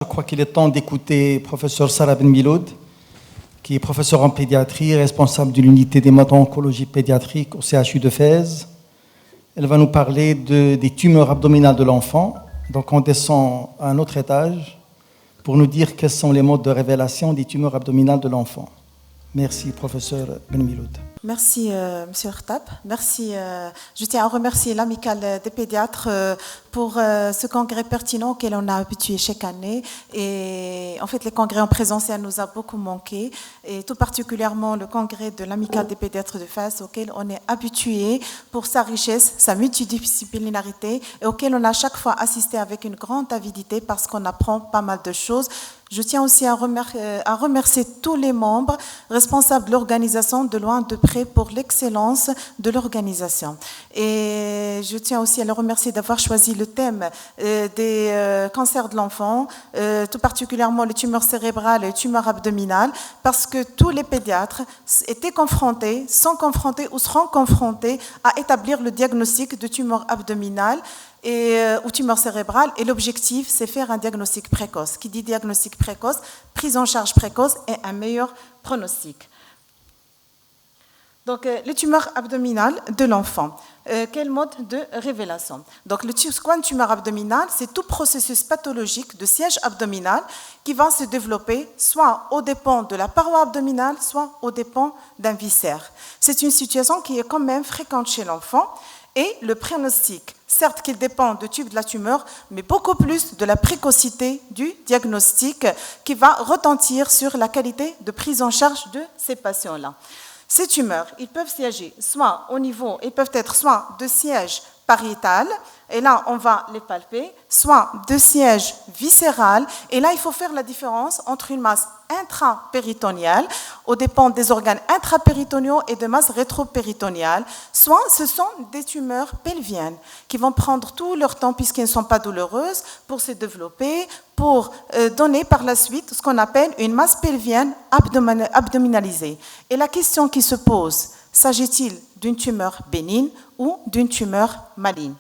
Je crois qu'il est temps d'écouter professeur Sarah Ben Miloud, qui est professeur en pédiatrie, responsable de l'unité d'hémato-oncologie pédiatrique au CHU de Fès. Elle va nous parler des tumeurs abdominales de l'enfant. Donc on descend à un autre étage pour nous dire quels sont les modes de révélation des tumeurs abdominales de l'enfant. Merci, professeur Ben Miloud. Merci, Monsieur Rtab. Merci. Je tiens à remercier l'Amicale des pédiatres pour ce congrès pertinent auquel on a habitué chaque année. Et en fait, les congrès en présentiel nous a beaucoup manqué, et tout particulièrement le congrès de l'Amicale des pédiatres de Fès, auquel on est habitué pour sa richesse, sa multidisciplinarité, et auquel on a chaque fois assisté avec une grande avidité parce qu'on apprend pas mal de choses. Je tiens aussi à remercier tous les membres responsables de l'organisation de loin de près pour l'excellence de l'organisation. Et je tiens aussi à les remercier d'avoir choisi le thème des cancers de l'enfant, tout particulièrement les tumeurs cérébrales et les tumeurs abdominales, parce que tous les pédiatres étaient confrontés, sont confrontés ou seront confrontés à établir le diagnostic de tumeurs abdominales ou tumeur cérébrale, et l'objectif, c'est faire un diagnostic précoce. Qui dit diagnostic précoce, prise en charge précoce et un meilleur pronostic. Donc, les tumeurs abdominales de l'enfant. Quel mode de révélation? Donc, quoi une tumeur abdominale? C'est tout processus pathologique de siège abdominal qui va se développer soit aux dépens de la paroi abdominale, soit aux dépens d'un viscère. C'est une situation qui est quand même fréquente chez l'enfant. Et le pronostic, certes qu'il dépend du type de la tumeur, mais beaucoup plus de la précocité du diagnostic qui va retentir sur la qualité de prise en charge de ces patients-là. Ces tumeurs, ils peuvent siéger soit au niveau, ils peuvent être soit de siège pariétal, et là on va les palper, soit de siège viscéral, et là il faut faire la différence entre une masse intrapéritonéale, aux dépens des organes intrapéritonéaux et de masse rétropéritonéale, soit ce sont des tumeurs pelviennes qui vont prendre tout leur temps puisqu'elles ne sont pas douloureuses pour se développer, pour donner par la suite ce qu'on appelle une masse pelvienne abdominalisée. Et la question qui se pose, s'agit-il d'une tumeur bénigne ou d'une tumeur maligne?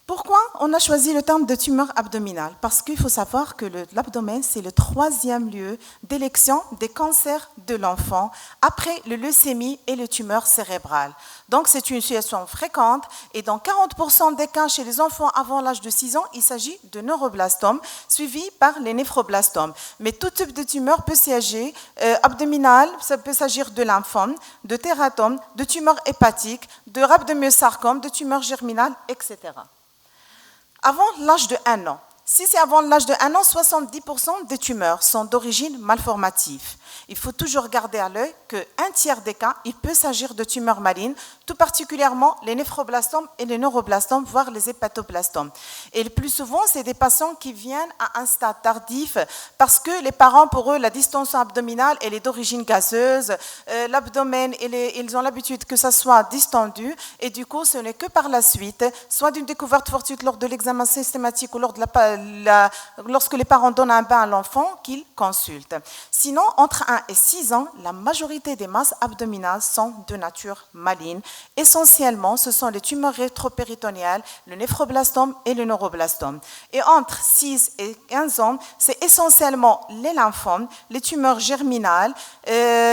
Pourquoi on a choisi le terme de tumeur abdominale? Parce qu'il faut savoir que l'abdomen, c'est le 3e lieu d'élection des cancers de l'enfant, après le leucémie et les tumeurs cérébrales. Donc c'est une situation fréquente, et dans 40% des cas chez les enfants avant l'âge de 6 ans, il s'agit de neuroblastomes, suivis par les néphroblastomes. Mais tout type de tumeur peut siéger abdominale, ça peut s'agir de lymphome, de tératome, de tumeurs hépatiques, de rhabdomyosarcome, de tumeurs germinales, etc. Avant l'âge de 1 an. Si c'est avant l'âge de 1 an, 70% des tumeurs sont d'origine malformative. Il faut toujours garder à l'œil qu'un tiers des cas, il peut s'agir de tumeurs malignes, tout particulièrement les néphroblastomes et les neuroblastomes, voire les hépatoblastomes. Et le plus souvent, c'est des patients qui viennent à un stade tardif parce que les parents, pour eux, la distension abdominale, elle est d'origine gazeuse, l'abdomen, ils ont l'habitude que ça soit distendu, et du coup, ce n'est que par la suite, soit d'une découverte fortuite lors de l'examen systématique ou lorsque les parents donnent un bain à l'enfant, qu'ils consultent. Sinon, entre 1 et 6 ans, la majorité des masses abdominales sont de nature maligne. Essentiellement, ce sont les tumeurs rétropéritonéales, le néphroblastome et le neuroblastome. Et entre 6 et 15 ans, c'est essentiellement les lymphomes, les tumeurs germinales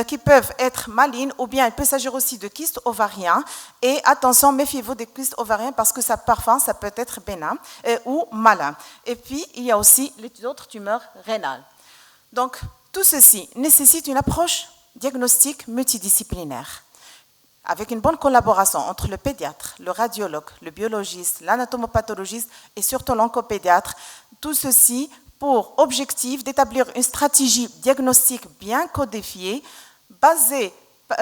qui peuvent être malignes, ou bien il peut s'agir aussi de kystes ovariens. Et attention, méfiez-vous des kystes ovariens parce que parfois ça peut être bénin ou malin. Et puis, il y a aussi les autres tumeurs rénales. Donc, tout ceci nécessite une approche diagnostique multidisciplinaire, avec une bonne collaboration entre le pédiatre, le radiologue, le biologiste, l'anatomopathologiste et surtout l'oncopédiatre. Tout ceci pour objectif d'établir une stratégie diagnostique bien codifiée, basée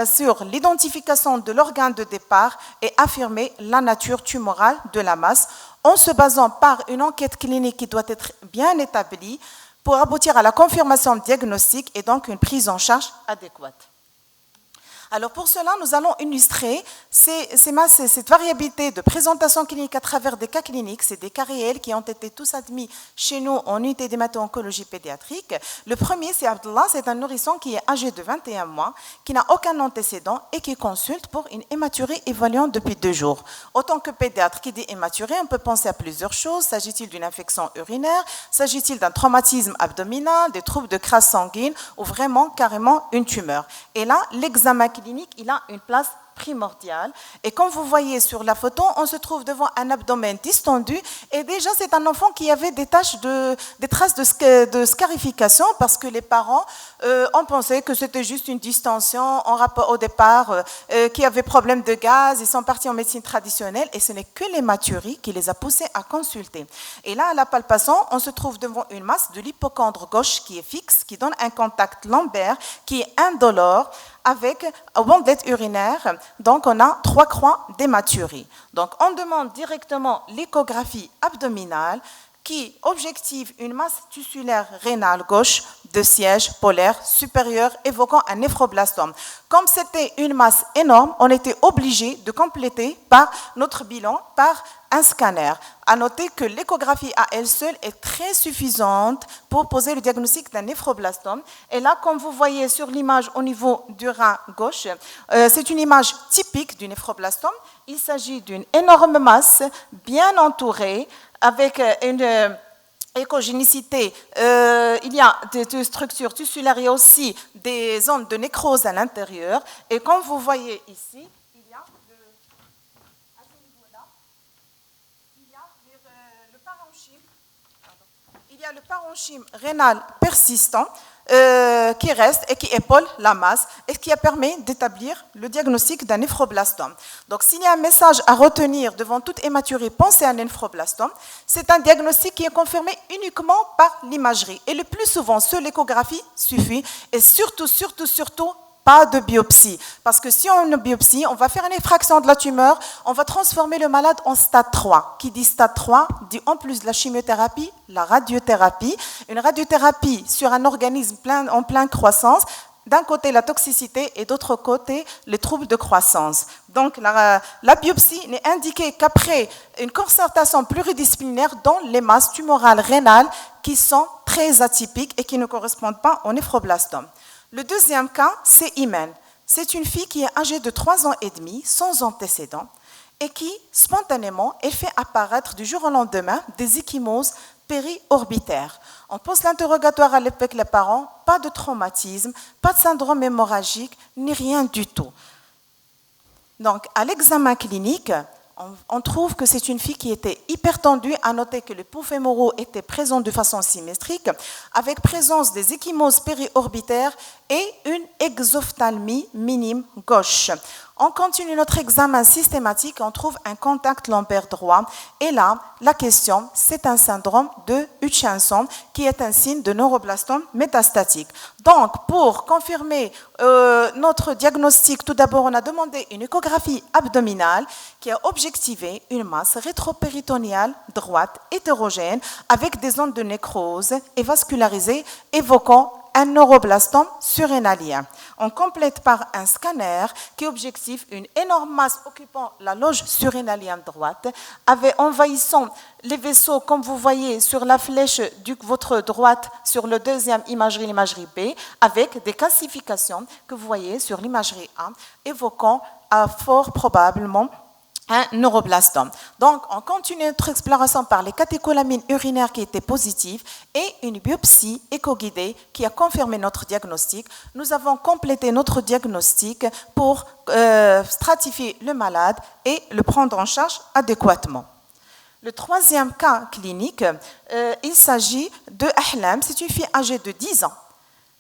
sur l'identification de l'organe de départ et affirmer la nature tumorale de la masse, en se basant par une enquête clinique qui doit être bien établie pour aboutir à la confirmation diagnostique et donc une prise en charge adéquate. Alors pour cela, nous allons illustrer cette variabilité de présentation clinique à travers des cas cliniques. C'est des cas réels qui ont été tous admis chez nous en unité d'hémato-oncologie pédiatrique. Le premier, c'est Abdullah, c'est un nourrisson qui est âgé de 21 mois, qui n'a aucun antécédent et qui consulte pour une hématurie évoluante depuis 2 jours. Autant que pédiatre qui dit hématurie, on peut penser à plusieurs choses. S'agit-il d'une infection urinaire? S'agit-il d'un traumatisme abdominal, des troubles de crasse sanguine ou vraiment carrément une tumeur? Et là, l'examen clinique, il a une place primordiale. Et comme vous voyez sur la photo, on se trouve devant un abdomen distendu et déjà c'est un enfant qui avait des traces de scarification parce que les parents ont pensé que c'était juste une distension en rapport au départ, qui avait problème de gaz. Ils sont partis en médecine traditionnelle et ce n'est que l'hématurie qui les a poussés à consulter. Et là, à la palpation, on se trouve devant une masse de l'hypochondre gauche qui est fixe, qui donne un contact lombaire qui est indolore avec une bandelette urinaire. Donc, on a 3 croix d'hématurie. Donc, on demande directement l'échographie abdominale qui objective une masse tissulaire rénale gauche de siège polaire supérieur évoquant un néphroblastome. Comme c'était une masse énorme, on était obligé de compléter par notre bilan par un scanner. À noter que l'échographie à elle seule est très suffisante pour poser le diagnostic d'un néphroblastome. Et là, comme vous voyez sur l'image au niveau du rein gauche, c'est une image typique du néphroblastome. Il s'agit d'une énorme masse bien entourée avec une échogénicité. Il y a des structures tissulaires, il y a aussi des zones de nécrose à l'intérieur. Et comme vous voyez ici, il y a à ce niveau-là, il y a le parenchyme. Il y a le parenchyme rénal persistant qui reste et qui épaule la masse et qui a permis d'établir le diagnostic d'un néphroblastome. Donc, s'il y a un message à retenir devant toute hématurie, pensez à un néphroblastome. C'est un diagnostic qui est confirmé uniquement par l'imagerie. Et le plus souvent, seule l'échographie suffit. Et surtout, pas de biopsie. Parce que si on a une biopsie, on va faire une effraction de la tumeur, on va transformer le malade en stade 3. Qui dit stade 3, dit en plus de la chimiothérapie, la radiothérapie. Une radiothérapie sur un organisme en pleine croissance, d'un côté la toxicité et d'autre côté les troubles de croissance. Donc la biopsie n'est indiquée qu'après une concertation pluridisciplinaire dans les masses tumorales rénales qui sont très atypiques et qui ne correspondent pas au néphroblastome. Le deuxième cas, c'est Imen. C'est une fille qui est âgée de 3 ans et demi, sans antécédent, et qui, spontanément, elle fait apparaître du jour au lendemain des ecchymoses périorbitaires. On pose l'interrogatoire avec les parents, pas de traumatisme, pas de syndrome hémorragique, ni rien du tout. Donc, à l'examen clinique, on trouve que c'est une fille qui était hypertendue. À noter que les poufs fémoraux étaient présents de façon symétrique, avec présence des ecchymoses périorbitaires et une exophthalmie minime gauche. On continue notre examen systématique, on trouve un contact lombaire droit. Et là, la question, c'est un syndrome de Hutchinson qui est un signe de neuroblastome métastatique. Donc, pour confirmer notre diagnostic, tout d'abord, on a demandé une échographie abdominale qui a objectivé une masse rétropéritonéale droite hétérogène avec des zones de nécrose et vascularisées évoquant un neuroblastome surrénalien. On complète par un scanner qui objective une énorme masse occupant la loge surrénalienne droite, envahissant les vaisseaux, comme vous voyez sur la flèche de votre droite, sur le deuxième imagerie, l'imagerie B, avec des calcifications que vous voyez sur l'imagerie A, évoquant fort probablement un neuroblastome. Donc, on continue notre exploration par les catécholamines urinaires qui étaient positives et une biopsie éco-guidée qui a confirmé notre diagnostic. Nous avons complété notre diagnostic pour stratifier le malade et le prendre en charge adéquatement. Le troisième cas clinique, il s'agit de Ahlam. C'est une fille âgée de 10 ans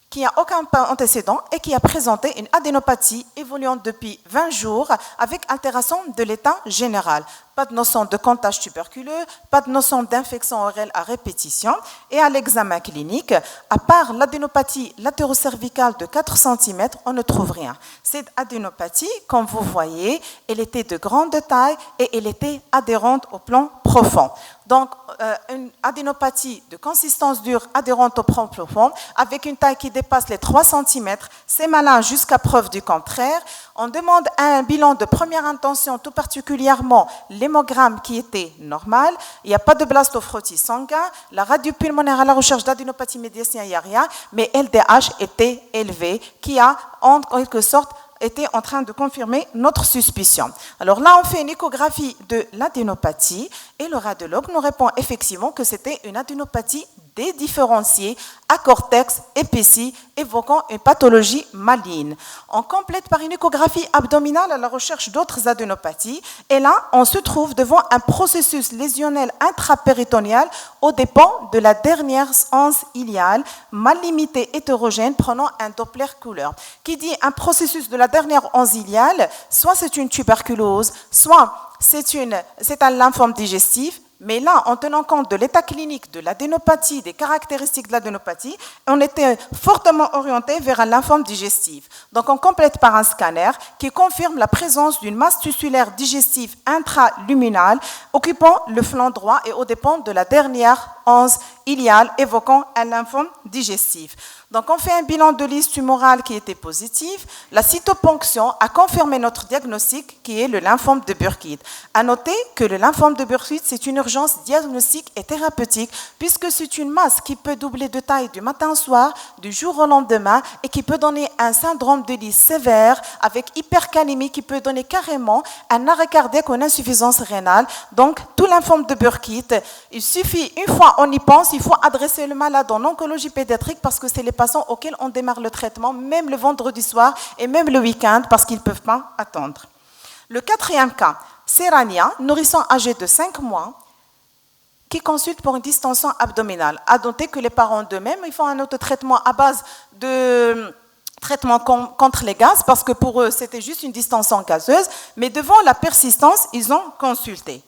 qui n'a aucun antécédent et qui a présenté une adénopathie évoluant depuis 20 jours avec altération de l'état général. Pas de notion de contagion tuberculeux, pas de notion d'infection orale à répétition. Et à l'examen clinique, à part l'adénopathie latérocervicale de 4 cm, on ne trouve rien. Cette adénopathie, comme vous voyez, elle était de grande taille et elle était adhérente au plan profond. Donc, une adénopathie de consistance dure adhérente au tronc profond, avec une taille qui dépasse les 3 cm, c'est malin jusqu'à preuve du contraire. On demande un bilan de première intention, tout particulièrement l'hémogramme qui était normal. Il n'y a pas de blastophrotie sanguin. La radio pulmonaire à la recherche d'adénopathie médiastinale, il n'y a rien, mais LDH était élevé, qui a en quelque sorte était en train de confirmer notre suspicion. Alors là, on fait une échographie de l'adénopathie et le radiologue nous répond effectivement que c'était une adénopathie dédifférenciée à cortex épaissi, évoquant une pathologie maligne. On complète par une échographie abdominale à la recherche d'autres adénopathies et là, on se trouve devant un processus lésionnel intrapéritonéal aux dépens de la dernière anse iliale, mal limitée hétérogène, prenant un Doppler couleur. Qui dit un processus de la dernière anse iliale, soit c'est une tuberculose, soit c'est un lymphome digestif, mais là, en tenant compte de l'état clinique de l'adénopathie, des caractéristiques de l'adénopathie, on était fortement orienté vers un lymphome digestif. Donc, on complète par un scanner qui confirme la présence d'une masse tissulaire digestive intraluminale occupant le flanc droit et aux dépens de la dernière anse iliale, évoquant un lymphome digestif. Donc, on fait un bilan de liste tumorale qui était positif. La cytoponction a confirmé notre diagnostic qui est le lymphome de Burkitt. À noter que le lymphome de Burkitt, c'est une urgence diagnostique et thérapeutique puisque c'est une masse qui peut doubler de taille du matin au soir, du jour au lendemain et qui peut donner un syndrome de Lee sévère avec hypercalémie qui peut donner carrément un arrêt cardiaque ou une insuffisance rénale. Donc, tout lymphome de Burkitt, il suffit, une fois on y pense, il faut adresser le malade en oncologie pédiatrique parce que c'est les patients auxquels on démarre le traitement, même le vendredi soir et même le week-end, parce qu'ils ne peuvent pas attendre. Le 4e cas, c'est Rania, nourrisson âgé de 5 mois, qui consulte pour une distension abdominale. À noter que les parents d'eux-mêmes, ils font un autotraitement à base de traitement contre les gaz, parce que pour eux, c'était juste une distension gazeuse, mais devant la persistance, ils ont consulté.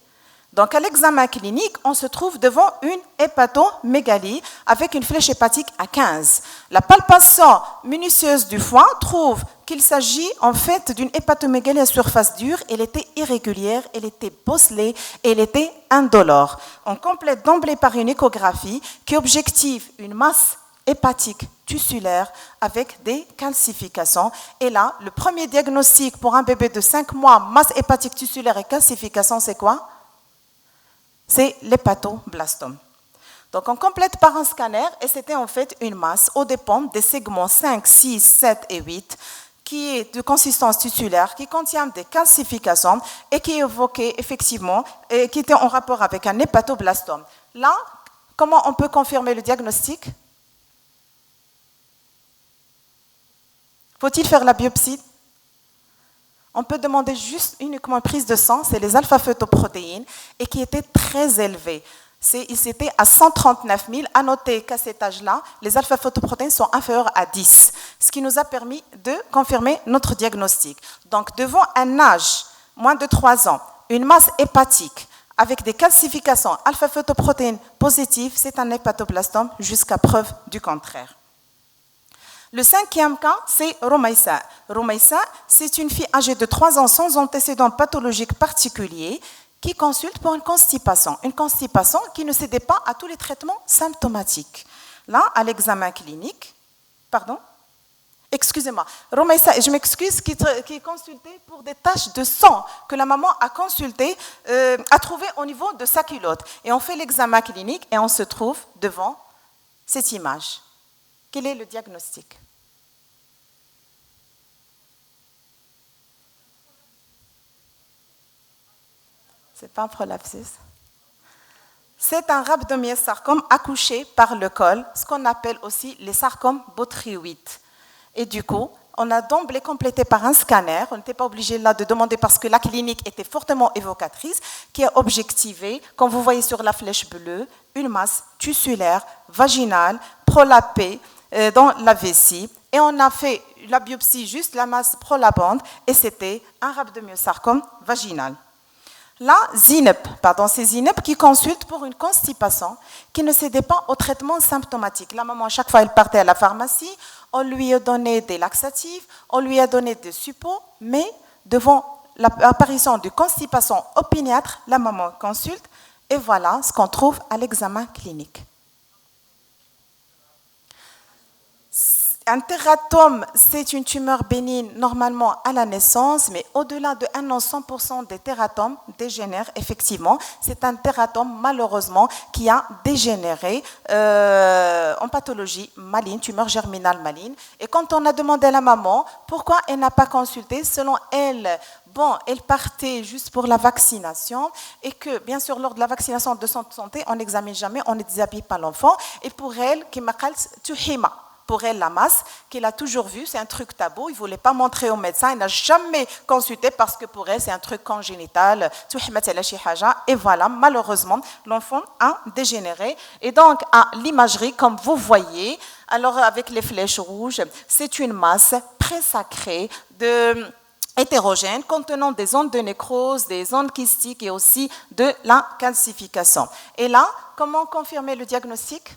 Donc, à l'examen clinique, on se trouve devant une hépatomégalie avec une flèche hépatique à 15. La palpation minutieuse du foie trouve qu'il s'agit en fait d'une hépatomégalie à surface dure. Elle était irrégulière, elle était bosselée et elle était indolore. On complète d'emblée par une échographie qui objective une masse hépatique tissulaire avec des calcifications. Et là, le premier diagnostic pour un bébé de 5 mois, masse hépatique tissulaire et calcification, c'est quoi ? C'est l'hépatoblastome. Donc, on complète par un scanner et c'était en fait une masse aux dépens des segments 5, 6, 7 et 8 qui est de consistance tissulaire, qui contient des calcifications et qui évoquait effectivement, et qui était en rapport avec un hépatoblastome. Là, comment on peut confirmer le diagnostic ? Faut-il faire la biopsie ? On peut demander juste uniquement une prise de sang, c'est les alpha-fetoprotéines, et qui étaient très élevées. Ils étaient à 139 000. À noter qu'à cet âge-là, les alpha-fetoprotéines sont inférieures à 10, ce qui nous a permis de confirmer notre diagnostic. Donc, devant un âge, moins de 3 ans, une masse hépatique avec des calcifications alpha-fetoprotéines positives, c'est un hépatoblastome jusqu'à preuve du contraire. Le 5e cas, c'est Romaïssa. Romaïssa, c'est une fille âgée de 3 ans sans antécédent pathologique particulier qui consulte pour une constipation qui ne cédait pas à tous les traitements symptomatiques. Là, à l'examen clinique, excusez-moi, Romaïssa, je m'excuse, qui est consultée pour des taches de sang que la maman a consultées, a trouvées au niveau de sa culotte. Et on fait l'examen clinique et on se trouve devant cette image. Quel est le diagnostic ? C'est pas un prolapsus. C'est un rhabdomyosarcome accouché par le col, ce qu'on appelle aussi les sarcomes bothrioïdes. Et du coup, on a d'emblée complété par un scanner, on n'était pas obligé là de demander parce que la clinique était fortement évocatrice, qui a objectivé, comme vous voyez sur la flèche bleue, une masse tissulaire, vaginale, prolapée dans la vessie. Et on a fait la biopsie juste la masse prolapante et c'était un rhabdomyosarcome vaginal. Là, c'est Zineb qui consulte pour une constipation qui ne cédait pas au traitement symptomatique. La maman, à chaque fois, elle partait à la pharmacie, on lui a donné des laxatifs, on lui a donné des suppos, mais devant l'apparition de constipation opiniâtre, la maman consulte Et voilà ce qu'on trouve à l'examen clinique. Un tératome, c'est une tumeur bénigne normalement à la naissance, mais au-delà de 1 an, 100% des tératomes dégénèrent effectivement. C'est un tératome malheureusement qui a dégénéré en pathologie maligne, tumeur germinale maligne. Et quand on a demandé à la maman pourquoi elle n'a pas consulté, selon elle, elle partait juste pour la vaccination et que, bien sûr, lors de la vaccination de santé, on n'examine jamais, on ne déshabille pas l'enfant. Et pour elle, pour elle, la masse, qu'elle a toujours vue, c'est un truc tabou. Il ne voulait pas montrer au médecin. Il n'a jamais consulté parce que pour elle, c'est un truc congénital. Et voilà, malheureusement, l'enfant a dégénéré. Et donc, à l'imagerie, comme vous voyez, alors avec les flèches rouges, c'est une masse présacrée hétérogène contenant des zones de nécrose, des zones kystiques et aussi de la calcification. Et là, comment confirmer le diagnostic ?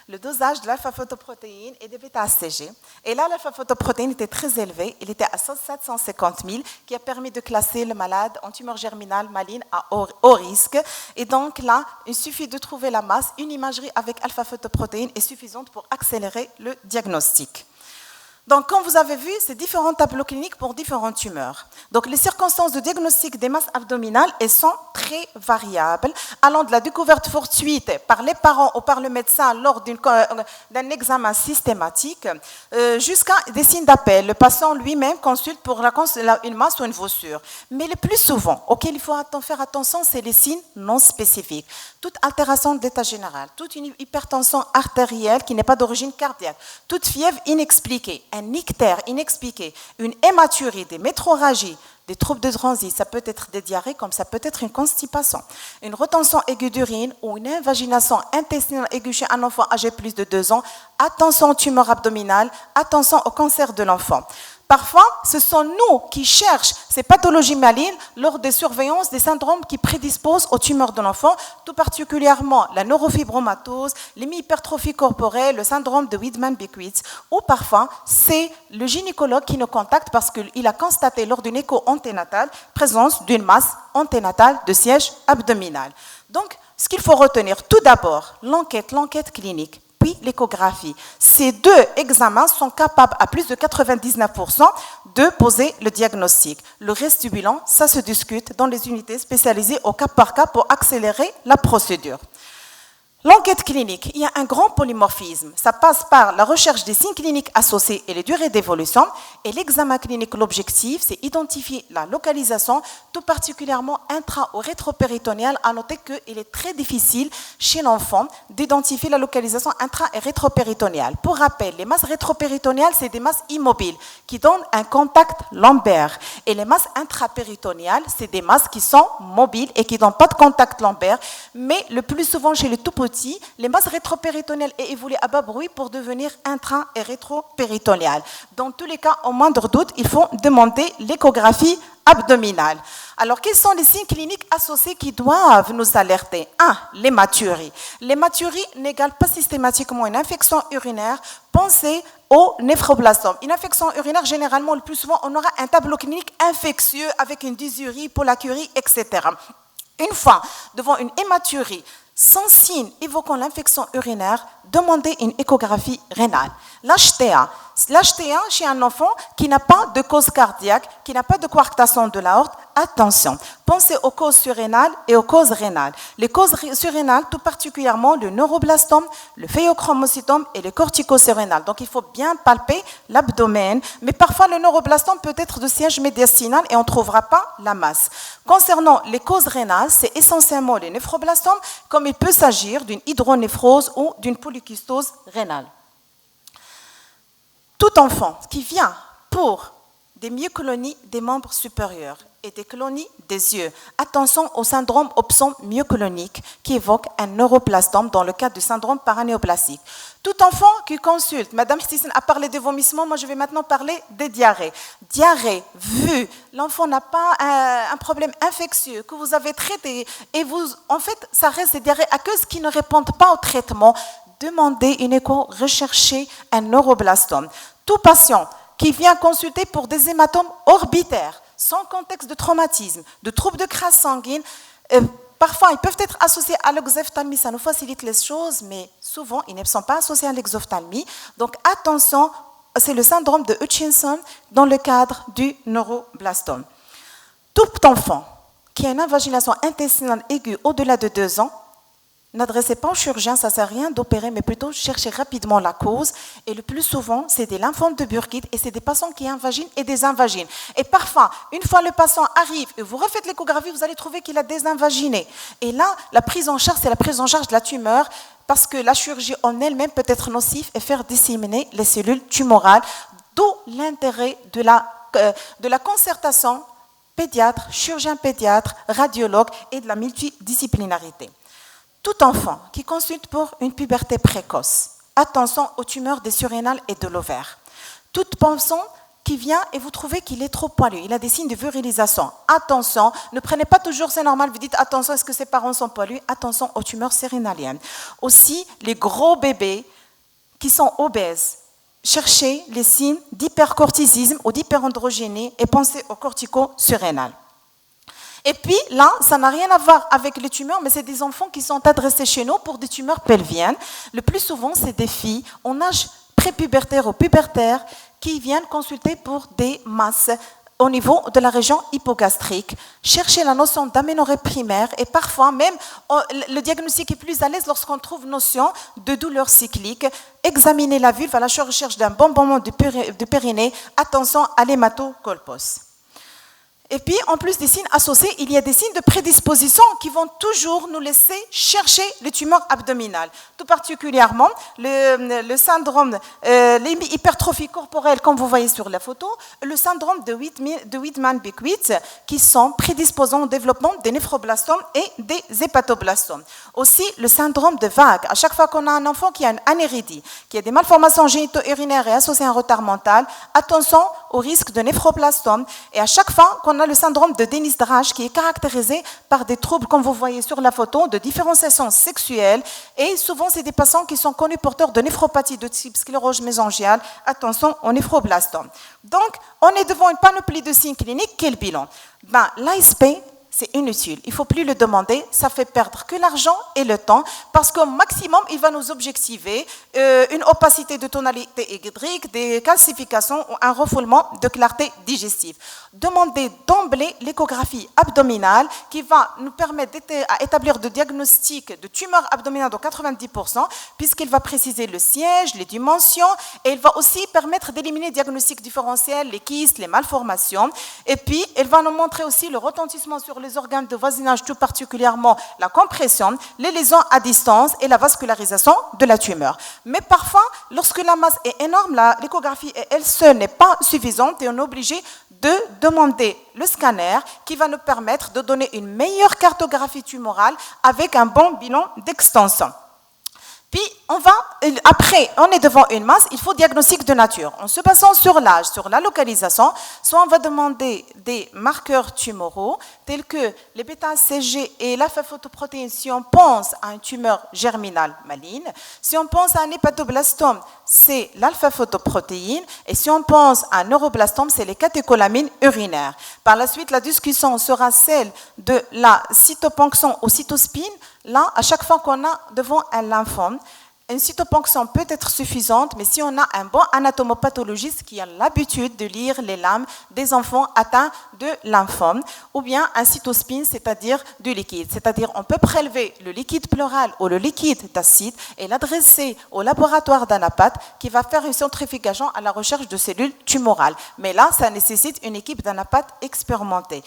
Le dosage de l'alpha-photoprotéine et des bêta-ACG. Et là, l'alpha-photoprotéine était très élevée. Il était à 750 000, qui a permis de classer le malade en tumeur germinale maligne à haut risque. Et donc là, il suffit de trouver la masse. Une imagerie avec alpha-photoprotéine est suffisante pour accélérer le diagnostic. Donc, comme vous avez vu, c'est différents tableaux cliniques pour différentes tumeurs. Donc, les circonstances de diagnostic des masses abdominales, elles sont très variables, allant de la découverte fortuite par les parents ou par le médecin lors d'un examen systématique, jusqu'à des signes d'appel. Le patient lui-même consulte pour une masse ou une voussure. Mais le plus souvent, auquel il faut faire attention, c'est les signes non spécifiques. Toute altération de l'état général, toute une hypertension artérielle qui n'est pas d'origine cardiaque, toute fièvre inexpliquée, un ictère inexpliqué, une hématurie, des métrorragies, des troubles de transit, ça peut être des diarrhées comme ça peut être une constipation, une retention aiguë d'urine ou une invagination intestinale aiguë chez un enfant âgé de plus de 2 ans, attention aux tumeurs abdominales, attention au cancer de l'enfant. Parfois, ce sont nous qui cherchons ces pathologies malignes lors des surveillances des syndromes qui prédisposent aux tumeurs de l'enfant, tout particulièrement la neurofibromatose, l'hémihypertrophie corporelle, le syndrome de Wiedemann-Beckwitz, ou parfois, c'est le gynécologue qui nous contacte parce qu'il a constaté lors d'une écho anténatale présence d'une masse anténatale de siège abdominal. Donc, ce qu'il faut retenir, tout d'abord, l'enquête clinique, puis l'échographie. Ces 2 examens sont capables à plus de 99% de poser le diagnostic. Le reste du bilan, ça se discute dans les unités spécialisées au cas par cas pour accélérer la procédure. L'enquête clinique, il y a un grand polymorphisme. Ça passe par la recherche des signes cliniques associés et les durées d'évolution. Et l'examen clinique, l'objectif, c'est identifier la localisation, tout particulièrement intra- ou rétropéritonéale. À noter qu'il est très difficile chez l'enfant d'identifier la localisation intra- et rétropéritonéale. Pour rappel, les masses rétropéritonéales, c'est des masses immobiles qui donnent un contact lombaire. Et les masses intrapéritonéales, c'est des masses qui sont mobiles et qui ne donnent pas de contact lombaire. Mais le plus souvent chez les tout petits, les masses rétropéritonéales évoluent à bas bruit pour devenir intra- et rétropéritonéales. Dans tous les cas, au moindre doute, il faut demander l'échographie abdominale. Alors, quels sont les signes cliniques associés qui doivent nous alerter ? 1. L'hématurie. L'hématurie n'égale pas systématiquement une infection urinaire. Pensez au néphroblastome. Une infection urinaire, généralement, le plus souvent, on aura un tableau clinique infectieux avec une dysurie, pollacurie, etc. Une fois devant une hématurie, sans signe évoquant l'infection urinaire, demandez une échographie rénale. L'HTA chez un enfant qui n'a pas de cause cardiaque, qui n'a pas de coarctation de l'aorte, attention, pensez aux causes surrénales et aux causes rénales. Les causes surrénales, tout particulièrement le neuroblastome, le phéochromocytome et le corticosurrénal. Donc il faut bien palper l'abdomen, mais parfois le neuroblastome peut être de siège médiastinal et on ne trouvera pas la masse. Concernant les causes rénales, c'est essentiellement les néphroblastomes, comme il peut s'agir d'une hydronéphrose ou d'une polykystose rénale. Tout enfant qui vient pour des myoclonies des membres supérieurs et des clonies des yeux, attention au syndrome opson-myoclonique qui évoque un neuroblastome dans le cadre du syndrome paranéoplastique. Tout enfant qui consulte, Madame Hissine a parlé des vomissements, moi je vais maintenant parler des diarrhées. Diarrhée, vue, l'enfant n'a pas un problème infectieux que vous avez traité et en fait, ça reste des diarrhées aqueuses qui ne répondent pas au traitement. Demandez une écho, recherchez un neuroblastome. Tout patient qui vient consulter pour des hématomes orbitaires, sans contexte de traumatisme, de troubles de crasse sanguine, parfois ils peuvent être associés à l'exophthalmie, ça nous facilite les choses, mais souvent ils ne sont pas associés à l'exophthalmie. Donc attention, c'est le syndrome de Hutchinson dans le cadre du neuroblastome. Tout enfant qui a une invagination intestinale aiguë au-delà de 2 ans, n'adressez pas au chirurgien, ça ne sert à rien d'opérer, mais plutôt chercher rapidement la cause. Et le plus souvent, c'est des lymphomes de Burkitt et c'est des patients qui invaginent et désinvaginent. Et parfois, une fois le patient arrive et vous refaites l'échographie, vous allez trouver qu'il a désinvaginé. Et là, la prise en charge, c'est la prise en charge de la tumeur parce que la chirurgie en elle-même peut être nocive et faire disséminer les cellules tumorales, d'où l'intérêt de la concertation pédiatre, chirurgien pédiatre, radiologue et de la multidisciplinarité. Tout enfant qui consulte pour une puberté précoce, attention aux tumeurs des surrénales et de l'ovaire. Tout enfant qui vient et vous trouvez qu'il est trop poilu, il a des signes de virilisation. Attention, ne prenez pas toujours, c'est normal, vous dites attention, est-ce que ses parents sont poilus? Attention aux tumeurs surrénaliennes. Aussi, les gros bébés qui sont obèses, cherchez les signes d'hypercortisisme ou d'hyperandrogénie et pensez au cortico-surrénal. Et puis là, ça n'a rien à voir avec les tumeurs, mais c'est des enfants qui sont adressés chez nous pour des tumeurs pelviennes. Le plus souvent, c'est des filles en âge prépubertaire ou pubertaire qui viennent consulter pour des masses au niveau de la région hypogastrique. Cherchez la notion d'aménorrhée primaire et parfois même le diagnostic est plus à l'aise lorsqu'on trouve notion de douleur cyclique. Examinez la vulve à la recherche d'un bon moment de périnée. Attention à l'hématocolpos. Et puis, en plus des signes associés, il y a des signes de prédisposition qui vont toujours nous laisser chercher les tumeurs abdominales. Tout particulièrement, le syndrome, l'hypertrophie corporelle, comme vous voyez sur la photo, le syndrome de Wittmann-Beckwith, qui sont prédisposants au développement des néphroblastomes et des hépatoblastomes. Aussi, le syndrome de Vague. À chaque fois qu'on a un enfant qui a une anéridie, qui a des malformations génito-urinaires et associées à un retard mental, attention au risque de néphroblastome. Et à chaque fois qu'on a le syndrome de Dennis-Drage qui est caractérisé par des troubles, comme vous voyez sur la photo, de différenciation sexuelle. Et souvent, c'est des patients qui sont connus porteurs de néphropathie de type sclérose mésangiale. Attention au néphroblastome. Donc, on est devant une panoplie de signes cliniques. Quel bilan? L'ASP, c'est inutile. Il ne faut plus le demander. Ça fait perdre que l'argent et le temps parce qu'au maximum, il va nous objectiver une opacité de tonalité hydrique, des calcifications ou un refoulement de clarté digestive. Demandez d'emblée l'échographie abdominale qui va nous permettre d'établir de diagnostic de tumeur abdominale de 90% puisqu'il va préciser le siège, les dimensions et il va aussi permettre d'éliminer les diagnostics différentiels, les kystes, les malformations. Et puis, il va nous montrer aussi le retentissement sur les organes de voisinage, tout particulièrement la compression, les lésions à distance et la vascularisation de la tumeur. Mais parfois, lorsque la masse est énorme, l'échographie elle seule n'est pas suffisante et on est obligé de demander le scanner qui va nous permettre de donner une meilleure cartographie tumorale avec un bon bilan d'extension. Puis, après, on est devant une masse, il faut diagnostic de nature. En se basant sur l'âge, sur la localisation, soit on va demander des marqueurs tumoraux, tels que les bêta-CG et l'alpha-photoprotéine, si on pense à une tumeur germinale maligne. Si on pense à un hépatoblastome, c'est l'alpha-photoprotéine. Et si on pense à un neuroblastome, c'est les catécholamines urinaires. Par la suite, la discussion sera celle de la cytoponction ou cytospine. Là, à chaque fois qu'on a devant un lymphome, une cytoponction peut être suffisante, mais si on a un bon anatomopathologiste qui a l'habitude de lire les lames des enfants atteints de lymphome, ou bien un cytospine, c'est-à-dire du liquide. C'est-à-dire on peut prélever le liquide pleural ou le liquide d'acide et l'adresser au laboratoire d'anapathe qui va faire une centrifugation à la recherche de cellules tumorales. Mais là, ça nécessite une équipe d'anapathe expérimentée.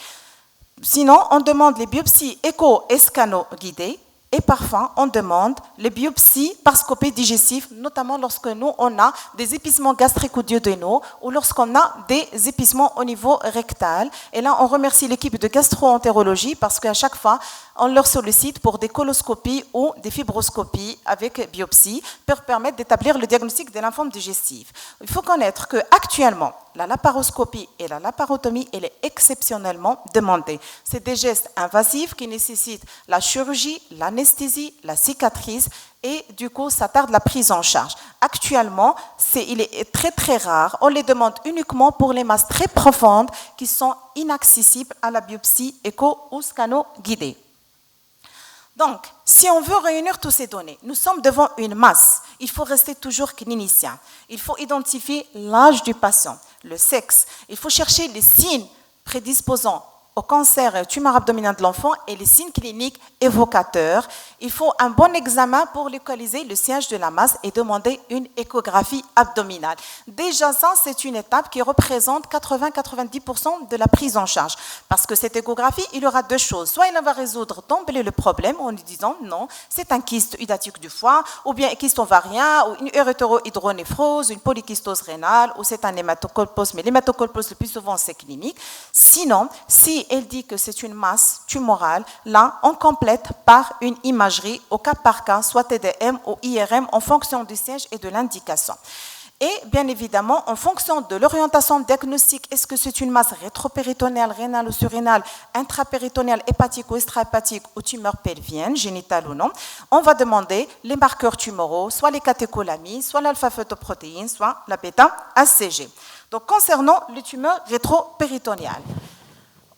Sinon, on demande les biopsies écho-escano-guidées. Et parfois, on demande les biopsies par scopie digestive, notamment lorsque nous, on a des épissements gastriques ou duodénaux ou lorsqu'on a des épissements au niveau rectal. Et là, on remercie l'équipe de gastro-entérologie parce qu'à chaque fois, on leur sollicite pour des coloscopies ou des fibroscopies avec biopsie pour permettre d'établir le diagnostic des lymphomes digestifs. Il faut connaître qu'actuellement, la laparoscopie et la laparotomie, elle est exceptionnellement demandée. C'est des gestes invasifs qui nécessitent la chirurgie, l'anesthésie, la cicatrice et du coup, ça tarde la prise en charge. Actuellement, il est très très rare. On les demande uniquement pour les masses très profondes qui sont inaccessibles à la biopsie écho ou scano-guidée. Donc, si on veut réunir toutes ces données, nous sommes devant une masse. Il faut rester toujours clinicien. Il faut identifier l'âge du patient, le sexe. Il faut chercher les signes prédisposants au cancer et au tumeur abdominal de l'enfant et les signes cliniques évocateurs. Il faut un bon examen pour localiser le siège de la masse et demander une échographie abdominale. Déjà ça, c'est une étape qui représente 80-90% de la prise en charge. Parce que cette échographie, il y aura deux choses. Soit il va résoudre d'emblée le problème en lui disant non, c'est un kyste udatique du foie, ou bien un kyste ovarien, ou une urétero-hydronéphrose, une polykystose rénale, ou c'est un hématocolpose, mais l'hématocolpose le plus souvent c'est clinique. Sinon, si elle dit que c'est une masse tumorale, là, on complète par une imagerie au cas par cas, soit TDM ou IRM, en fonction du siège et de l'indication. Et bien évidemment, en fonction de l'orientation diagnostique, est-ce que c'est une masse rétropéritonéale, rénale ou surrénale, intrapéritonéale, hépatique ou extrahépatique ou tumeur pelvienne, génitale ou non, on va demander les marqueurs tumoraux, soit les catécholamines, soit l'alpha-fetoprotéine, soit la bêta-ACG. Donc, concernant les tumeurs rétropéritonéales,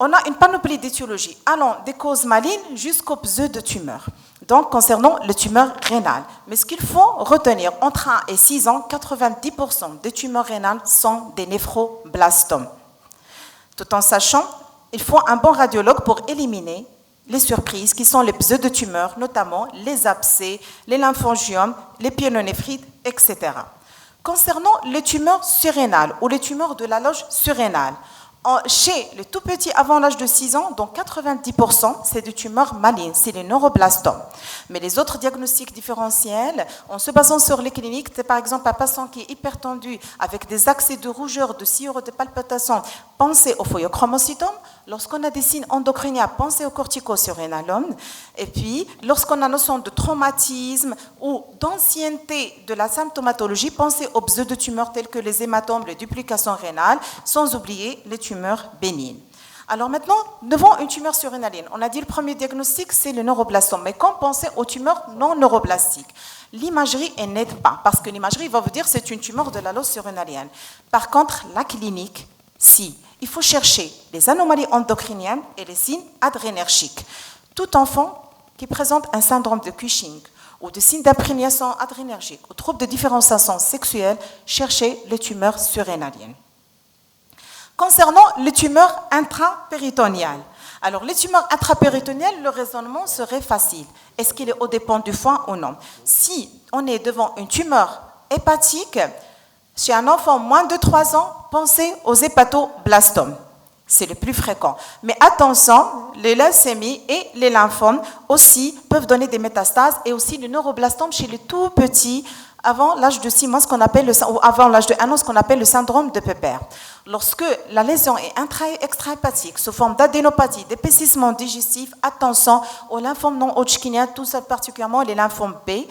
on a une panoplie d'étiologies allant des causes malignes jusqu'aux pseudo-tumeurs. Donc, concernant les tumeurs rénales. Mais ce qu'il faut retenir, entre 1 et 6 ans, 90% des tumeurs rénales sont des néphroblastomes. Tout en sachant, il faut un bon radiologue pour éliminer les surprises qui sont les pseudo-tumeurs, notamment les abcès, les lymphangiomes, les pyélonéphrites, etc. Concernant les tumeurs surrénales ou les tumeurs de la loge surrénale, chez les tout petits avant l'âge de 6 ans, donc 90%, c'est des tumeurs malignes, c'est les neuroblastomes. Mais les autres diagnostics différentiels, en se basant sur les cliniques, c'est par exemple un patient qui est hypertendu avec des accès de rougeur, de sciure, de palpitation, pensez au phoiochromocytome. Lorsqu'on a des signes endocriniens, pensez au corticosurrénalome. Et puis, lorsqu'on a notion de traumatisme ou d'ancienneté de la symptomatologie, pensez aux pseudotumeurs tels que les hématomes, les duplications rénales, sans oublier les tumeurs bénignes. Alors maintenant, devant une tumeur surrénalienne, on a dit le premier diagnostic, c'est le neuroblastome. Mais quand pensez aux tumeurs non neuroblastiques, l'imagerie n'aide pas, parce que l'imagerie va vous dire que c'est une tumeur de la loge surrénalienne. Par contre, la clinique, si. Il faut chercher les anomalies endocriniennes et les signes adrénergiques. Tout enfant qui présente un syndrome de Cushing ou des signes d'imprégnation adrénergique ou troubles de différenciation sexuelle, cherchez les tumeurs surrénaliennes. Concernant les tumeurs intrapéritonéales, alors les tumeurs intrapéritonéales, le raisonnement serait facile. Est-ce qu'il est au dépend du foie ou non? Si on est devant une tumeur hépatique, chez un enfant moins de 3 ans, pensez aux hépatoblastomes. C'est le plus fréquent. Mais attention, les leucémies et les lymphomes aussi peuvent donner des métastases et aussi le neuroblastome chez les tout petits avant l'âge de 6 mois, ou avant l'âge de 1 an, ce qu'on appelle le syndrome de Pepper. Lorsque la lésion est extrahépatique, sous forme d'adénopathie, d'épaississement digestif, attention aux lymphomes non hodgkiniens, tout ça particulièrement les lymphomes B.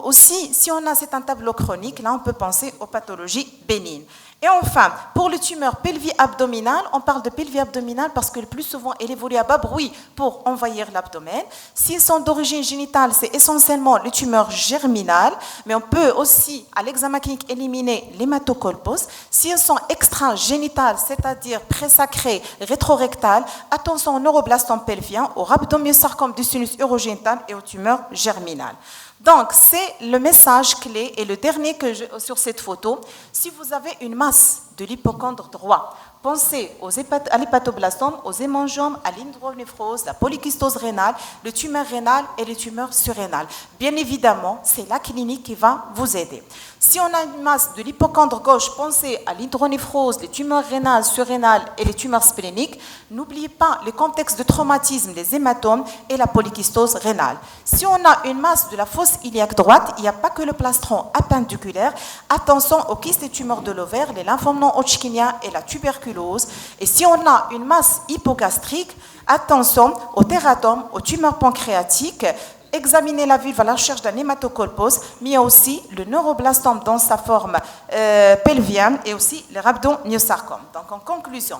Aussi, si on a c'est un tableau chronique, là on peut penser aux pathologies bénignes. Et enfin, pour les tumeurs pelvi-abdominales, on parle de pelvi-abdominale parce que le plus souvent, elle évolue à bas bruit pour envahir l'abdomen. S'ils sont d'origine génitale, c'est essentiellement les tumeurs germinales, mais on peut aussi, à l'examen clinique, éliminer l'hématocolpose. Si elles sont extragénitales, c'est-à-dire présacrées, rétrorectales, attention aux neuroblastome pelvien, au rhabdomyosarcome du sinus urogénital et aux tumeurs germinales. Donc, c'est le message clé et le dernier sur cette photo. Si vous avez une masse de l'hypochondre droit, pensez à l'hépatoblastome, aux hémangiomes, à l'hydronéphrose, la polykystose rénale, les tumeurs rénales et les tumeurs surrénales. Bien évidemment, c'est la clinique qui va vous aider. Si on a une masse de l'hypochondre gauche, pensez à l'hydronéphrose, les tumeurs rénales, surrénales et les tumeurs spléniques. N'oubliez pas les contextes de traumatisme, les hématomes et la polykystose rénale. Si on a une masse de la fosse iliaque droite, il n'y a pas que le plastron appendiculaire. Attention aux kystes et tumeurs de l'ovaire, les lymphomes non hodgkiniens et la tuberculose. Et si on a une masse hypogastrique, attention aux tératomes, aux tumeurs pancréatiques, examiner la vulve à la recherche d'un hématocolpose, mais il y a aussi le neuroblastome dans sa forme pelvienne et aussi le rhabdomyosarcome. Donc en conclusion,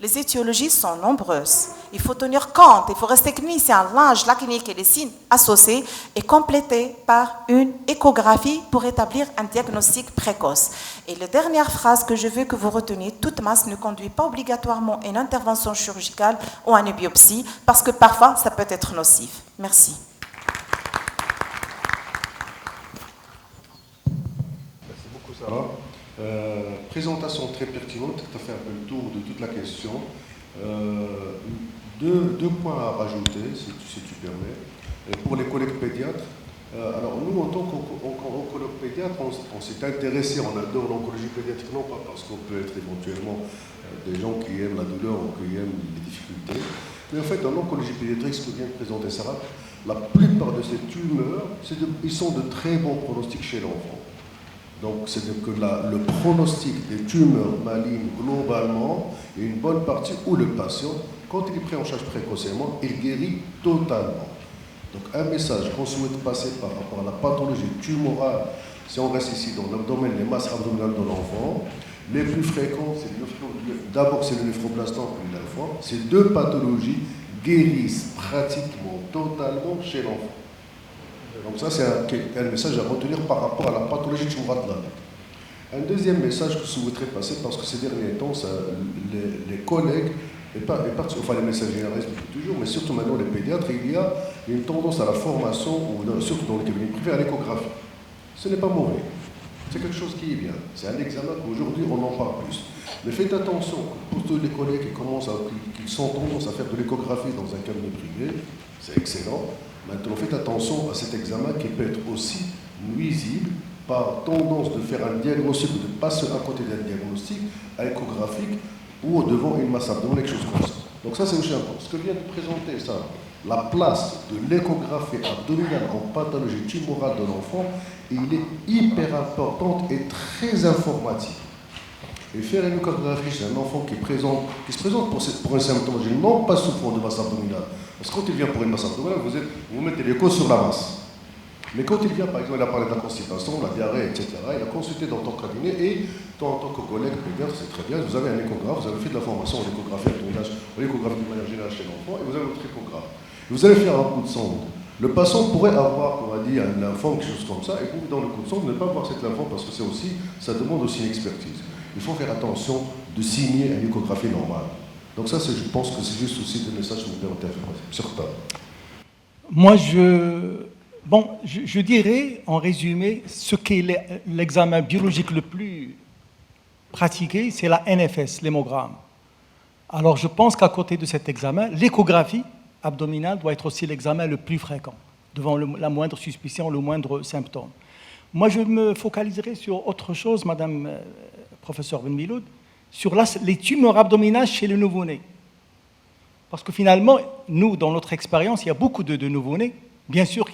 les étiologies sont nombreuses. Il faut tenir compte, il faut rester clinicien, l'âge, la clinique et les signes associés et compléter par une échographie pour établir un diagnostic précoce. Et la dernière phrase que je veux que vous reteniez, toute masse ne conduit pas obligatoirement à une intervention chirurgicale ou à une biopsie parce que parfois ça peut être nocif. Merci. Merci beaucoup Sarah. Présentation très pertinente, tu as fait un peu le tour de toute la question. Deux points à rajouter, si tu permets. Et pour les collègues pédiatres, alors nous, en tant qu'oncologue pédiatre, on s'est intéressé, on adore l'oncologie pédiatrique, non pas parce qu'on peut être éventuellement des gens qui aiment la douleur ou qui aiment les difficultés, mais en fait, en oncologie pédiatrique, ce que vient de présenter Sarah, la plupart de ces tumeurs, ils sont de très bons pronostics chez l'enfant. Donc, c'est que le pronostic des tumeurs malignes, globalement, est une bonne partie où le patient, quand il est pris en charge précocement, il guérit totalement. Donc, un message qu'on souhaite passer par rapport à la pathologie tumorale, si on reste ici dans l'abdomen, les masses abdominales de l'enfant, les plus fréquentes, d'abord c'est le néphroblastome et le lymphome. Ces deux pathologies guérissent pratiquement totalement chez l'enfant. Donc ça, c'est un message à retenir par rapport à la pathologie tumorale de la tête. Un deuxième message que je souhaiterais passer, parce que ces derniers temps, les collègues, enfin les médecins généralistes toujours, mais surtout maintenant les pédiatres, il y a une tendance à la formation, surtout dans les cabinets privés, à l'échographie. Ce n'est pas mauvais. C'est quelque chose qui est bien. C'est un examen qu'aujourd'hui, on en parle plus. Mais faites attention, pour tous les collègues qui sont tendance à faire de l'échographie dans un cabinet privé, c'est excellent. Maintenant, faites attention à cet examen qui peut être aussi nuisible par tendance de faire un diagnostic ou de passer à côté d'un diagnostic échographique ou devant une masse abdominale, quelque chose comme ça. Donc ça, c'est aussi important. Ce que vient de présenter, ça, la place de l'échographie abdominale en pathologie tumorale de l'enfant, il est hyper importante et très informative. Et faire une échographie chez un enfant qui se présente pour un symptôme non pas souffrant de masse abdominale. Parce que quand il vient pour une masse abdominale, vous mettez l'écho sur la masse. Mais quand il vient, par exemple, il a parlé de la constipation, la diarrhée, etc., il a consulté dans ton cabinet et toi, en tant que collègue pédiatre, c'est très bien, vous avez un échographe, vous avez fait de la formation en échographie abdominale, en échographie de manière générale chez l'enfant, et vous avez votre échographe. Vous allez faire un coup de sonde. Le patient pourrait avoir, on va dire, un lymphome, quelque chose comme ça, et vous, dans le coup de sonde, ne pas avoir cette lymphome parce que ça demande aussi une expertise. Il faut faire attention de signer une échographie normale. Donc ça, je pense que c'est juste aussi des messages que vous pouvez interférer sur ça. Moi, je dirais, en résumé, ce qu'est l'examen biologique le plus pratiqué, c'est la NFS, l'hémogramme. Alors, je pense qu'à côté de cet examen, l'échographie abdominale doit être aussi l'examen le plus fréquent, devant la moindre suspicion, le moindre symptôme. Moi, je me focaliserai sur autre chose, Madame professeur Ben Miloud, sur les tumeurs abdominales chez le nouveau-né. Parce que finalement, nous, dans notre expérience, il y a beaucoup de nouveau-nés, bien sûr,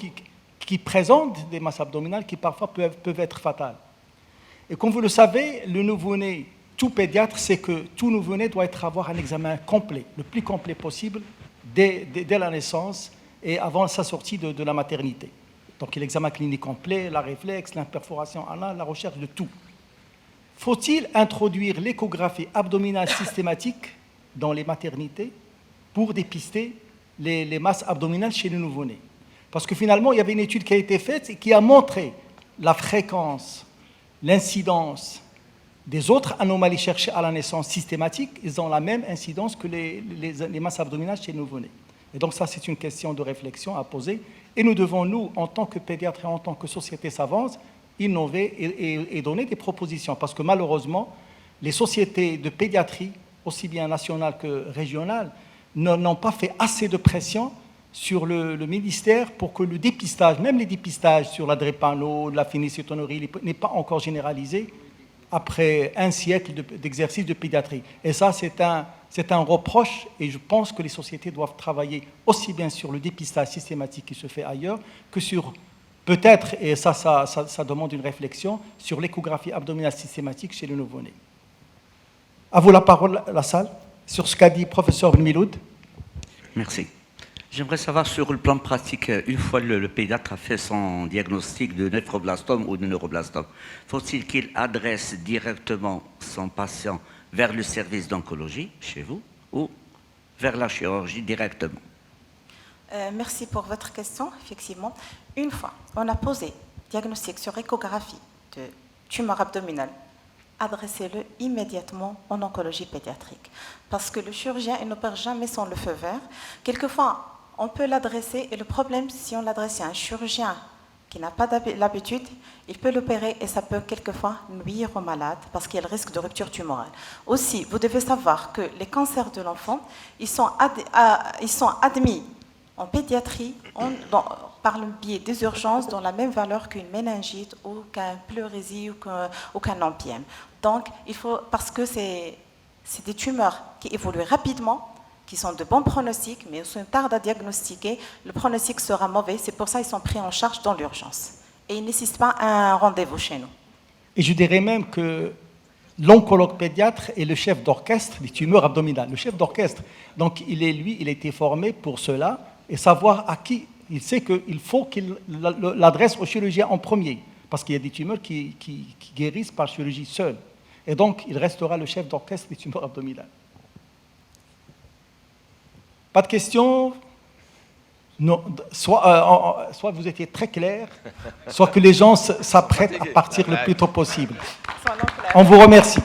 qui présentent des masses abdominales qui parfois peuvent être fatales. Et comme vous le savez, le nouveau-né, tout pédiatre sait que tout nouveau-né doit avoir un examen complet, le plus complet possible, dès la naissance et avant sa sortie de la maternité. Donc l'examen clinique complet, la réflexe, l'imperforation anale, la recherche de tout. Faut-il introduire l'échographie abdominale systématique dans les maternités pour dépister les masses abdominales chez le nouveau-né? Parce que finalement, il y avait une étude qui a été faite et qui a montré la fréquence, l'incidence des autres anomalies cherchées à la naissance systématique. Ils ont la même incidence que les masses abdominales chez le nouveau-né. Et donc ça, c'est une question de réflexion à poser. Et nous devons, nous, en tant que pédiatres et en tant que société savante, innover et donner des propositions. Parce que malheureusement, les sociétés de pédiatrie, aussi bien nationales que régionales, n'ont pas fait assez de pression sur le ministère pour que le dépistage, même les dépistages sur la drépano, la phénylcétonurie, n'est pas encore généralisé après un siècle d'exercice de pédiatrie. Et ça, c'est un reproche, et je pense que les sociétés doivent travailler aussi bien sur le dépistage systématique qui se fait ailleurs que sur, peut-être, et ça demande une réflexion, sur l'échographie abdominale systématique chez le nouveau-né. À vous la parole, la salle, sur ce qu'a dit professeur Ben Miloud. Merci. J'aimerais savoir sur le plan pratique, une fois le pédiatre a fait son diagnostic de néphroblastome ou de neuroblastome, faut-il qu'il adresse directement son patient vers le service d'oncologie, chez vous, ou vers la chirurgie directement? Merci pour votre question. Effectivement, une fois on a posé diagnostic sur échographie de tumeur abdominale, adressez-le immédiatement en oncologie pédiatrique. Parce que le chirurgien il n'opère jamais sans le feu vert. Quelquefois, on peut l'adresser, et le problème, si on l'adresse à un chirurgien qui n'a pas l'habitude, il peut l'opérer et ça peut quelquefois nuire au malade parce qu'il y a le risque de rupture tumorale. Aussi, vous devez savoir que les cancers de l'enfant, ils sont admis en pédiatrie par le biais des urgences dans la même valeur qu'une méningite ou qu'un pleurésie ou qu'un empième. Donc, parce que c'est des tumeurs qui évoluent rapidement, qui sont de bons pronostics, mais si on tarde à diagnostiquer, le pronostic sera mauvais. C'est pour ça qu'ils sont pris en charge dans l'urgence. Et ils ne nécessitent pas un rendez-vous chez nous. Et je dirais même que l'oncologue pédiatre est le chef d'orchestre des tumeurs abdominales. Le chef d'orchestre, donc il a été formé pour cela et savoir à qui. Il sait qu'il faut qu'il l'adresse au chirurgien en premier, parce qu'il y a des tumeurs qui guérissent par chirurgie seule. Et donc, il restera le chef d'orchestre des tumeurs abdominales. Pas de questions? Non, soit vous étiez très clair, soit que les gens s'apprêtent à partir le plus tôt possible. On vous remercie.